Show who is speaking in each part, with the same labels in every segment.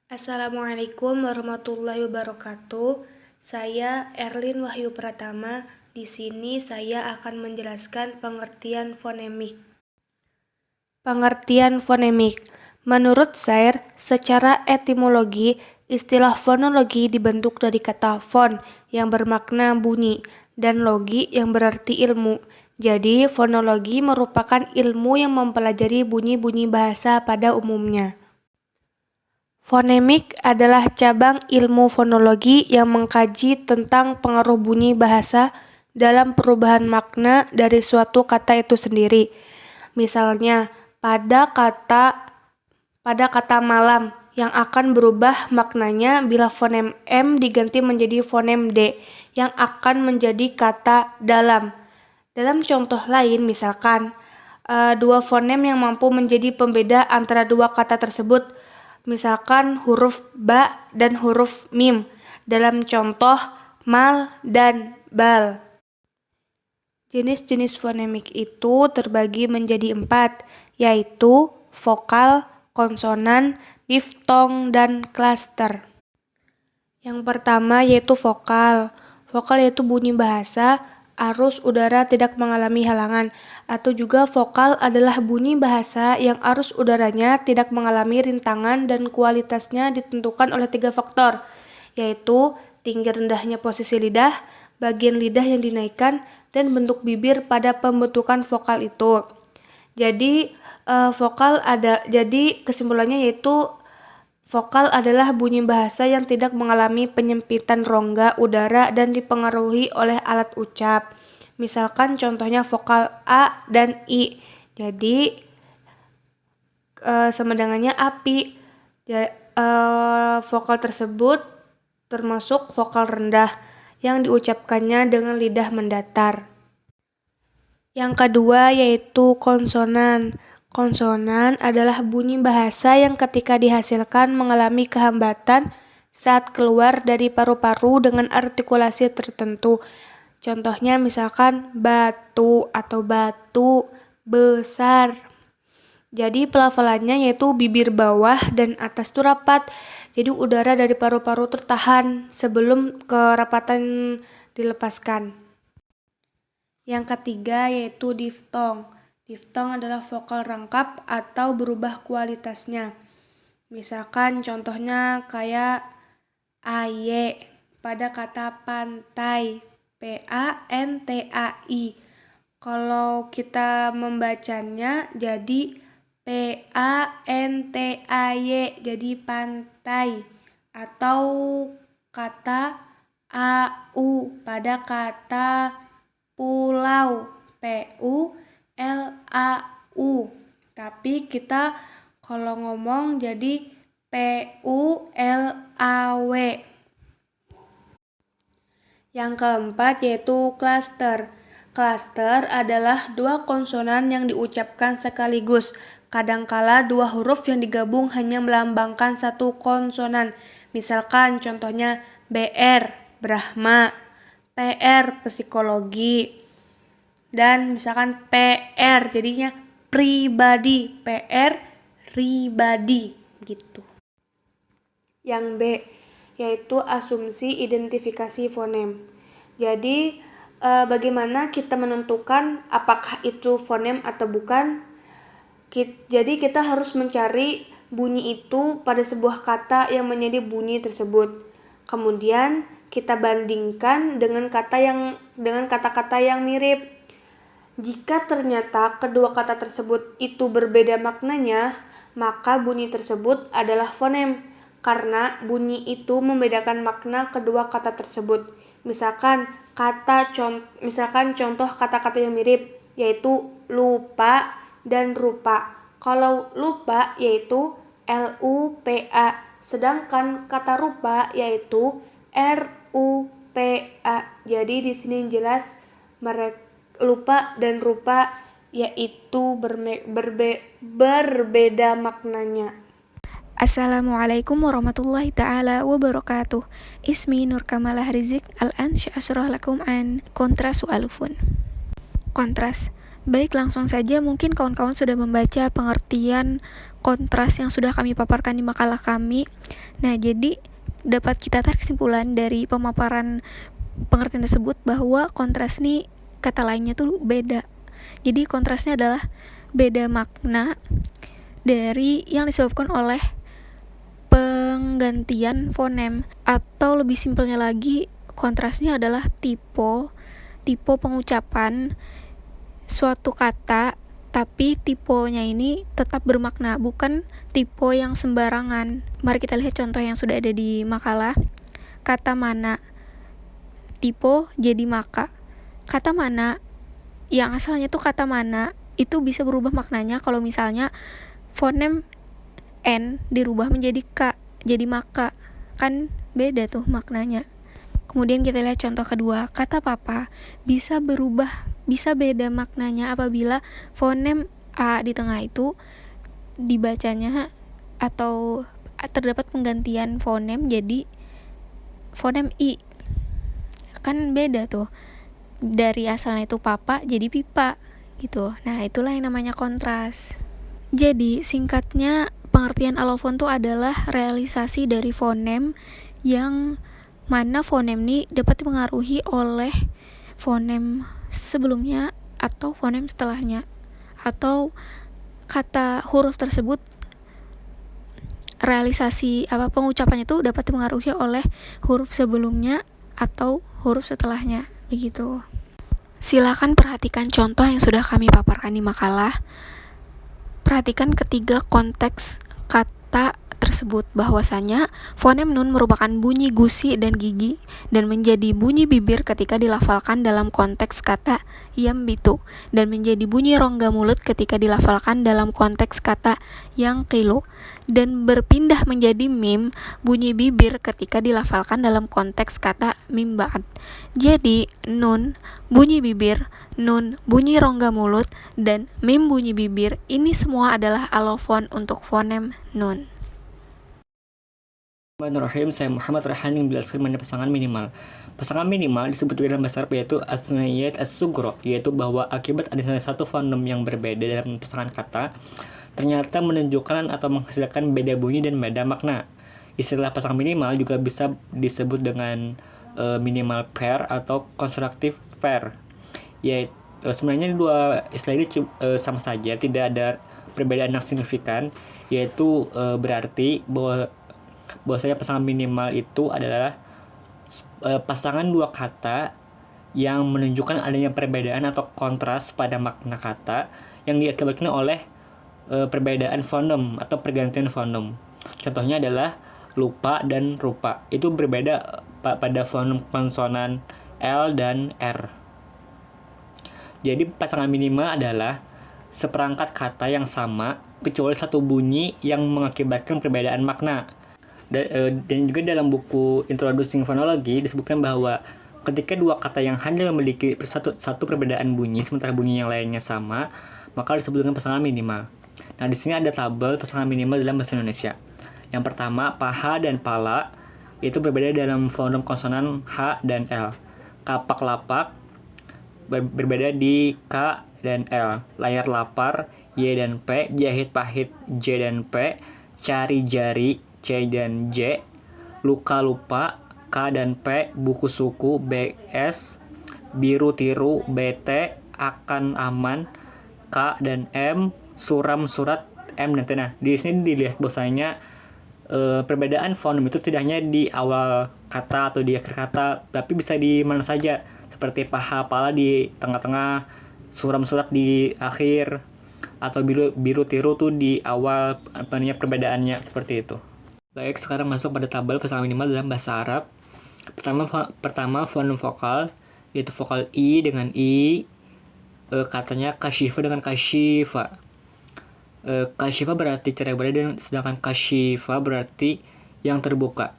Speaker 1: Assalamualaikum warahmatullahi wabarakatuh. Saya Erlin Wahyu Pratama. Di sini saya akan menjelaskan pengertian fonemik. Pengertian fonemik. Menurut Sair, secara etimologi, istilah fonologi dibentuk dari kata fon yang bermakna bunyi dan logi yang berarti ilmu. Jadi, fonologi merupakan ilmu yang mempelajari bunyi-bunyi bahasa pada umumnya. Fonemik adalah cabang ilmu fonologi yang mengkaji tentang pengaruh bunyi bahasa dalam perubahan makna dari suatu kata itu sendiri. Misalnya, pada kata malam yang akan berubah maknanya bila fonem M diganti menjadi fonem D yang akan menjadi kata dalam. Dalam contoh lain, misalkan, dua fonem yang mampu menjadi pembeda antara dua kata tersebut, misalkan huruf ba dan huruf mim, dalam contoh mal dan bal. Jenis-jenis fonemik itu terbagi menjadi 4, yaitu vokal, konsonan, diftong, dan klaster. Yang pertama yaitu vokal. Vokal yaitu bunyi bahasa, arus udara tidak mengalami halangan, atau juga vokal adalah bunyi bahasa yang arus udaranya tidak mengalami rintangan dan kualitasnya ditentukan oleh 3 faktor, yaitu tinggi rendahnya posisi lidah, bagian lidah yang dinaikkan, dan bentuk bibir pada pembentukan vokal itu. Jadi kesimpulannya yaitu vokal adalah bunyi bahasa yang tidak mengalami penyempitan rongga udara dan dipengaruhi oleh alat ucap. Misalkan contohnya vokal A dan I. Jadi sama dengannya api. Vokal tersebut termasuk vokal rendah yang diucapkannya dengan lidah mendatar. Yang kedua yaitu konsonan. Konsonan adalah bunyi bahasa yang ketika dihasilkan mengalami kehambatan saat keluar dari paru-paru dengan artikulasi tertentu. Contohnya misalkan batu atau batu besar. Jadi pelafalannya yaitu bibir bawah dan atas itu rapat. Jadi udara dari paru-paru tertahan sebelum kerapatan dilepaskan. Yang ketiga yaitu diftong. Diftong adalah vokal rangkap atau berubah kualitasnya. Misalkan contohnya kayak AY pada kata pantai, PANTAI. Kalau kita membacanya jadi PANTAY, jadi pantai. Atau kata AU pada kata pulau, PULAU. Tapi kita kalau ngomong jadi PULAW. Yang keempat yaitu klaster. Klaster adalah dua konsonan yang diucapkan sekaligus. Kadangkala dua huruf yang digabung hanya melambangkan satu konsonan. Misalkan contohnya BR, Brahma, PR, psikologi, dan misalkan PR jadinya pribadi, PR, pribadi gitu. Yang B yaitu asumsi identifikasi fonem. Jadi bagaimana kita menentukan apakah itu fonem atau bukan? Jadi kita harus mencari bunyi itu pada sebuah kata yang menjadi bunyi tersebut. Kemudian kita bandingkan dengan kata-kata yang mirip. Jika ternyata kedua kata tersebut itu berbeda maknanya, maka bunyi tersebut adalah fonem karena bunyi itu membedakan makna kedua kata tersebut. Misalkan contoh kata-kata yang mirip yaitu lupa dan rupa. Kalau lupa yaitu LUPA, sedangkan kata rupa yaitu RUPA. Jadi di sini jelas lupa dan rupa yaitu berbeda maknanya.
Speaker 2: Assalamualaikum warahmatullahi ta'ala wabarakatuh. Ismi Nur Kamalah Rizik. Al-an sya'asrah lakum an kontras wa'alufun. Kontras Baik, langsung saja mungkin kawan-kawan sudah membaca pengertian kontras yang sudah kami paparkan di makalah kami. Nah, jadi dapat kita tarik kesimpulan dari pemaparan pengertian tersebut bahwa kontras ini kata lainnya tuh beda. Jadi kontrasnya adalah beda makna dari yang disebabkan oleh penggantian fonem, atau lebih simpelnya lagi kontrasnya adalah tipe pengucapan suatu kata, tapi tipenya ini tetap bermakna, bukan tipe yang sembarangan. Mari kita lihat contoh yang sudah ada di makalah. Kata mana, tipe jadi maka. Kata mana yang asalnya tuh kata mana itu bisa berubah maknanya kalau misalnya fonem n dirubah menjadi k, jadi maka, kan beda tuh maknanya. Kemudian kita lihat contoh kedua, kata papa bisa beda maknanya apabila fonem a di tengah itu dibacanya atau terdapat penggantian fonem jadi fonem i. Kan beda tuh, dari asalnya itu papa jadi pipa gitu. Nah, itulah yang namanya kontras. Jadi singkatnya, pengertian alofon itu adalah realisasi dari fonem yang mana fonem ini dapat dipengaruhi oleh fonem sebelumnya atau fonem setelahnya, atau kata huruf tersebut realisasi pengucapannya itu dapat dipengaruhi oleh huruf sebelumnya atau huruf setelahnya, begitu. Silakan perhatikan contoh yang sudah kami paparkan di makalah. Perhatikan ketiga konteks kata tersebut, bahwasanya fonem nun merupakan bunyi gusi dan gigi dan menjadi bunyi bibir ketika dilafalkan dalam konteks kata yambitu, dan menjadi bunyi rongga mulut ketika dilafalkan dalam konteks kata yang kilu, dan berpindah menjadi mim bunyi bibir ketika dilafalkan dalam konteks kata mim ba'd. Jadi nun bunyi bibir, nun bunyi rongga mulut, dan mim bunyi bibir, ini semua adalah alofon untuk fonem nun.
Speaker 3: Bismillahirrahmanirrahim. Saya Muhammad Rehan yang menjelaskan mengenai pasangan minimal. Pasangan minimal disebut dalam bahasa Arab yaitu asniyat as-sugro, yaitu bahwa akibat adanya satu fonem yang berbeda dalam pasangan kata ternyata menunjukkan atau menghasilkan beda bunyi dan beda makna. Istilah pasangan minimal juga bisa disebut dengan minimal pair atau constructive pair. Yaitu sebenarnya dua istilah ini sama saja, tidak ada perbedaan yang signifikan, yaitu berarti bahwasanya pasangan minimal itu adalah pasangan dua kata yang menunjukkan adanya perbedaan atau kontras pada makna kata yang diakibatkan oleh perbedaan fonem atau pergantian fonem. Contohnya adalah lupa dan rupa. Itu berbeda pada fonem konsonan L dan R. Jadi pasangan minimal adalah seperangkat kata yang sama kecuali satu bunyi yang mengakibatkan perbedaan makna. Dan juga dalam buku Introducing Phonology disebutkan bahwa ketika dua kata yang hanya memiliki satu perbedaan bunyi sementara bunyi yang lainnya sama, maka disebut dengan pasangan minimal. Nah, di sini ada tabel pasangan minimal dalam bahasa Indonesia. Yang pertama, paha dan pala itu berbeda dalam fonem konsonan H dan L. Kapak lapak berbeda di K dan L. Layar lapar Y dan P. Jahit pahit J dan P. Cari jari C dan J. Luka lupa K dan P. Buku suku BS. Biru tiru BT. Akan aman K dan M. Suram surat M dan T. Nah, di sini dilihat bahwasanya perbedaan fonem itu tidak hanya di awal kata atau di akhir kata, tapi bisa di mana saja, seperti paha pala di tengah-tengah, suram surat di akhir, atau biru tiru tuh di awal. Perbedaannya seperti itu. Baik, sekarang masuk pada tabel pasangan minimal dalam bahasa Arab. Pertama fonem vokal, yaitu vokal I dengan I, katanya kasyifa dengan kasyifa. Kasyifa berarti cerai berai, dan sedangkan kasyifa berarti yang terbuka.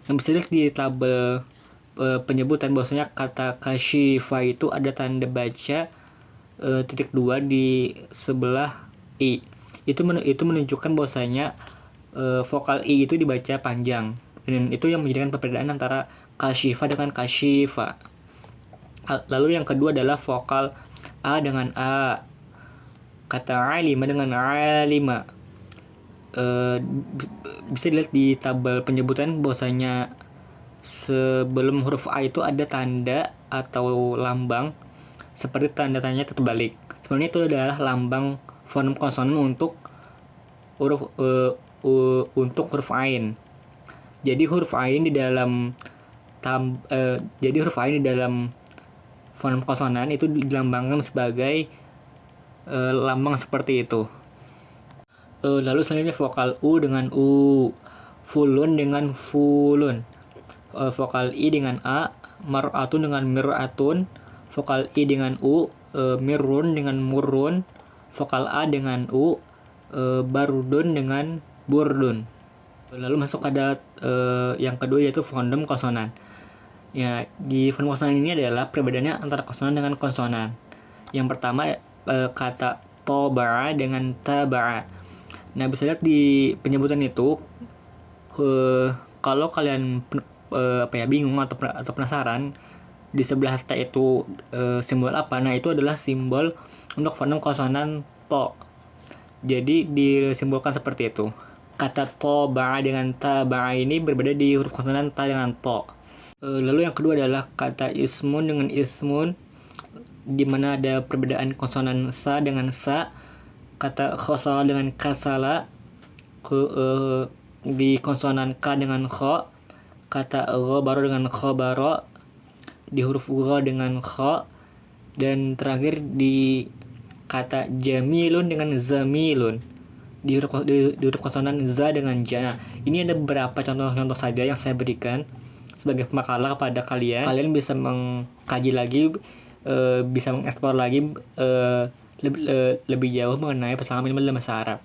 Speaker 3: Yang bisa dilihat di tabel penyebutan bahwasanya kata kasyifa itu ada tanda baca titik 2 di sebelah I. Itu menunjukkan bahwasanya vokal I itu dibaca panjang, dan itu yang menjadikan perbedaan antara kasyifa dengan kasyifa. Lalu yang kedua adalah vokal A dengan A, kata alima dengan alima. Bisa dilihat di tabel penyebutan bahwasanya sebelum huruf A itu ada tanda atau lambang seperti tanda tanya terbalik. Sebenarnya itu adalah lambang fonem konsonan untuk huruf ain. Jadi huruf ain di dalam fonem konsonan itu dilambangkan sebagai lambang seperti itu. Lalu selanjutnya vokal U dengan U, fulun dengan fulun, vokal I dengan A, mar'atun dengan mir'atun, vokal I dengan U, mirrun dengan murrun, vokal A dengan U, barudun dengan burdun. Lalu masuk ada yang kedua yaitu fonem konsonan. Ya, di fonem konsonan ini adalah perbedaannya antara konsonan dengan konsonan. Yang pertama kata toba'a dengan taba'a. Nah, bisa lihat di penyebutan itu kalau kalian bingung atau penasaran di sebelah ta itu simbol apa? Nah, itu adalah simbol untuk fonem konsonan to. Jadi disimbolkan seperti itu. Kata toba'a dengan taba'a ini berbeda di huruf konsonan ta dengan to. Lalu yang kedua adalah kata ismun dengan ismun, di mana ada perbedaan konsonan sa dengan sa. Kata khosala dengan kasala, di konsonan ka dengan kho. Kata ghabaro dengan khabaro, di huruf gha dengan kho. Dan terakhir di kata jamilun dengan zamilun, di huruf konsonan za dengan jana. Ini ada beberapa contoh-contoh saja yang saya berikan sebagai pemakalah kepada kalian. Kalian bisa mengkaji lagi, bisa mengeksplor lagi lebih jauh mengenai pasangan minimal dalam bahasa Arab.